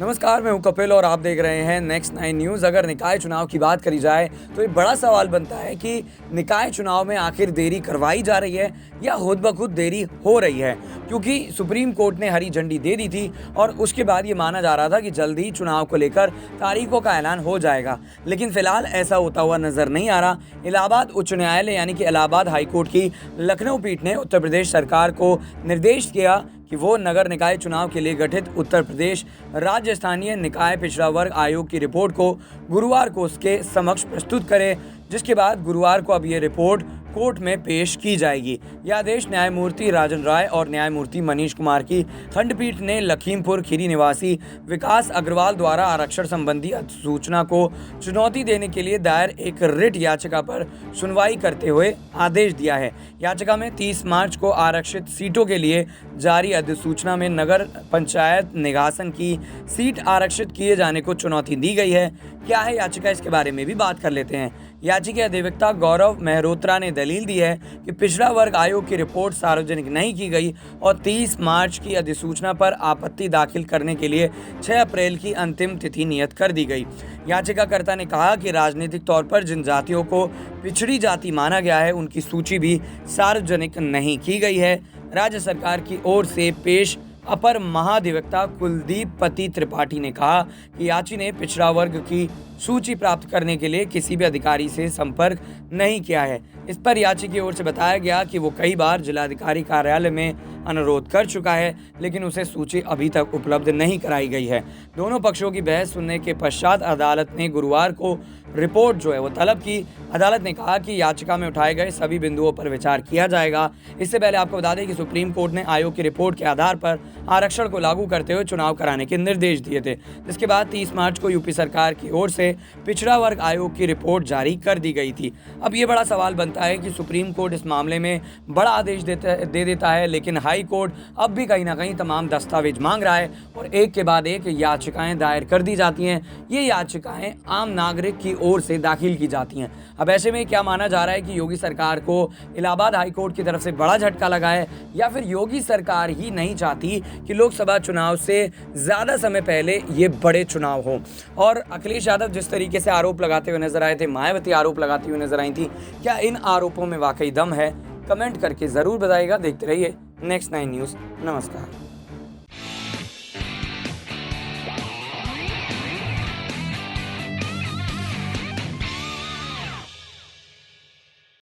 नमस्कार, मैं हूं कपिल और आप देख रहे हैं नेक्स्ट 9 न्यूज़। अगर निकाय चुनाव की बात करी जाए तो एक बड़ा सवाल बनता है कि निकाय चुनाव में आखिर देरी करवाई जा रही है या खुद ब खुद देरी हो रही है, क्योंकि सुप्रीम कोर्ट ने हरी झंडी दे दी थी और उसके बाद ये माना जा रहा था कि जल्द ही चुनाव को लेकर तारीखों का ऐलान हो जाएगा, लेकिन फिलहाल ऐसा होता हुआ नजर नहीं आ रहा। इलाहाबाद उच्च न्यायालय यानी कि इलाहाबाद हाईकोर्ट की लखनऊ पीठ ने उत्तर प्रदेश सरकार को निर्देश किया कि वो नगर निकाय चुनाव के लिए गठित उत्तर प्रदेश राज्य स्थानीय निकाय पिछड़ा वर्ग आयोग की रिपोर्ट को गुरुवार को उसके समक्ष प्रस्तुत करे, जिसके बाद गुरुवार को अब ये रिपोर्ट कोर्ट में पेश की जाएगी। यह आदेश न्यायमूर्ति राजन राय और न्यायमूर्ति मनीष कुमार की खंडपीठ ने लखीमपुर खीरी निवासी विकास अग्रवाल द्वारा आरक्षण संबंधी अधिसूचना को चुनौती देने के लिए दायर एक रिट याचिका पर सुनवाई करते हुए आदेश दिया है। याचिका में 30 मार्च को आरक्षित सीटों के लिए जारी अधिसूचना में नगर पंचायत निगासन की सीट आरक्षित किए जाने को चुनौती दी गई है। क्या है याचिका, इसके बारे में भी बात कर लेते हैं। याचिका अधिवक्ता गौरव मेहरोत्रा ने दलील दी है कि पिछड़ा वर्ग आयोग की रिपोर्ट सार्वजनिक नहीं की गई और 30 मार्च की अधिसूचना पर आपत्ति दाखिल करने के लिए 6 अप्रैल की अंतिम तिथि नियत कर दी गई। याचिकाकर्ता ने कहा कि राजनीतिक तौर पर जिन जातियों को पिछड़ी जाति माना गया है उनकी सूची भी सार्वजनिक नहीं की गई है। राज्य सरकार की ओर से पेश अपर महाधिवक्ता कुलदीप पति त्रिपाठी ने कहा कि याची ने पिछड़ा वर्ग की सूची प्राप्त करने के लिए किसी भी अधिकारी से संपर्क नहीं किया है। इस पर याची की ओर से बताया गया कि वो कई बार जिलाधिकारी कार्यालय में अनुरोध कर चुका है, लेकिन उसे सूची अभी तक उपलब्ध नहीं कराई गई है। दोनों पक्षों की बहस सुनने के पश्चात अदालत ने गुरुवार को रिपोर्ट जो है वो तलब की। अदालत ने कहा कि याचिका में उठाए गए सभी बिंदुओं पर विचार किया जाएगा। इससे पहले आपको बता दें कि सुप्रीम कोर्ट ने आयोग की रिपोर्ट के आधार पर आरक्षण को लागू करते हुए चुनाव कराने के निर्देश दिए थे, जिसके बाद 30 मार्च को यूपी सरकार की ओर से पिछड़ा वर्ग आयोग की रिपोर्ट जारी कर दी गई थी। अब ये बड़ा सवाल बनता है कि सुप्रीम कोर्ट इस मामले में बड़ा आदेश दे देता है, लेकिन हाई कोर्ट अब भी कहीं ना कहीं तमाम दस्तावेज मांग रहा है और एक के बाद एक याचिकाएं दायर कर दी जाती हैं। ये याचिकाएं आम नागरिक की ओर से दाखिल की जाती हैं। अब ऐसे में क्या माना जा रहा है कि योगी सरकार को इलाहाबाद हाई कोर्ट की तरफ से बड़ा झटका लगा है, या फिर योगी सरकार ही नहीं चाहती कि लोकसभा चुनाव से ज़्यादा समय पहले ये बड़े चुनाव हों। और अखिलेश यादव जिस तरीके से आरोप लगाते हुए नजर आए थे, मायावती आरोप लगाती हुई नजर आई थी, क्या इन आरोपों में वाकई दम है? कमेंट करके ज़रूर बताइएगा। देखते रहिए नेक्स्ट 9 न्यूज़। नमस्कार।